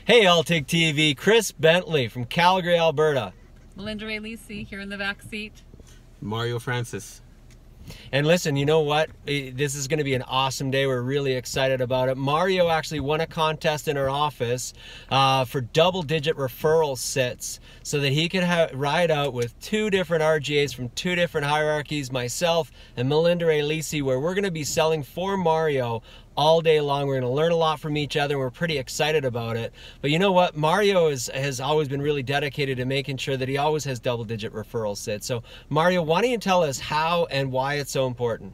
Hey, Altig TV, Chris Bentley from Calgary, Alberta. Melinda Lyse here in the back seat. Mario Francis. And listen, you know what? This is going to be an awesome day. We're really excited about it. Mario actually won a contest in our office for double-digit referral sits so that he could ride out with 2 different RGAs from 2 different hierarchies, myself and Melinda Lyse, where we're going to be selling for Mario all day long. We're going to learn a lot from each other. We're pretty excited about it. But you know what? Mario has always been really dedicated to making sure that he always has double-digit referral sits. So Mario, why don't you tell us how and why it's so important?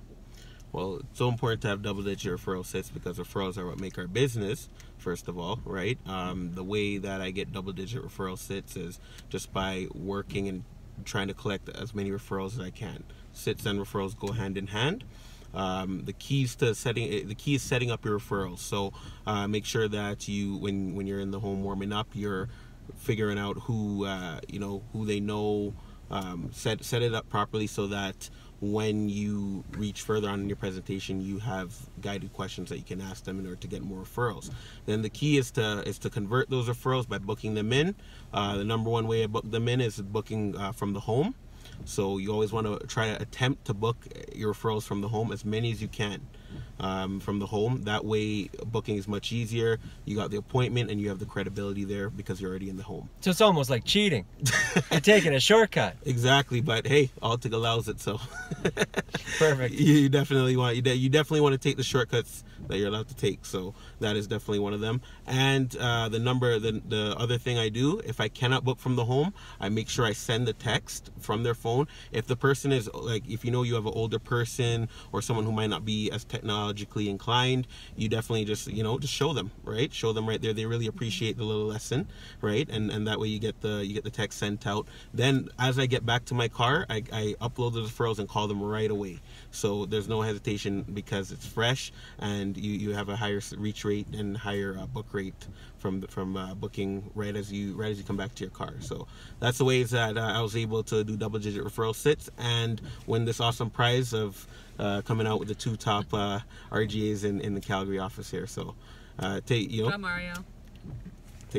Well, it's so important to have double-digit referral sits because referrals are what make our business, first of all, right? The way that I get double-digit referral sits is just by working and trying to collect as many referrals as I can. Sits and referrals go hand in hand. The key is setting up your referrals. So make sure that you, when you're in the home warming up, you're figuring out who who they know. Set it up properly so that when you reach further on in your presentation, you have guided questions that you can ask them in order to get more referrals. Then the key is to convert those referrals by booking them in. The number one way to book them in is booking from the home. So you always want to try to attempt to book your referrals from the home, as many as you can from the home. That way booking is much easier. You got the appointment and you have the credibility there because you're already in the home. So it's almost like cheating. You're taking a shortcut. Exactly, but hey, Altig allows it, so perfect. You definitely want to take the shortcuts that you're allowed to take. So that is definitely one of them. And the other thing I do, if I cannot book from the home, I make sure I send the text from their phone. If the person is if you know you have an older person or someone who might not be as technologically inclined, you definitely just show them, right? Show them right there. They really appreciate the little lesson, right? And that way you get the text sent out. Then as I get back to my car, I upload the referrals and call them right away. So there's no hesitation because it's fresh and you have a higher reach rate and higher book rate from booking right as you come back to your car. So that's the ways that I was able to do double-digit referral sits and win this awesome prize of coming out with the 2 top RGAs in the Calgary office here. So Go Mario.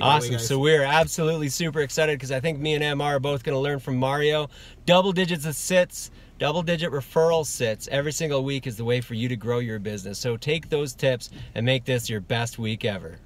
Awesome. So we're absolutely super excited because I think me and Emma are both going to learn from Mario. Double digits of sits, double-digit referral sits every single week is the way for you to grow your business. So take those tips and make this your best week ever.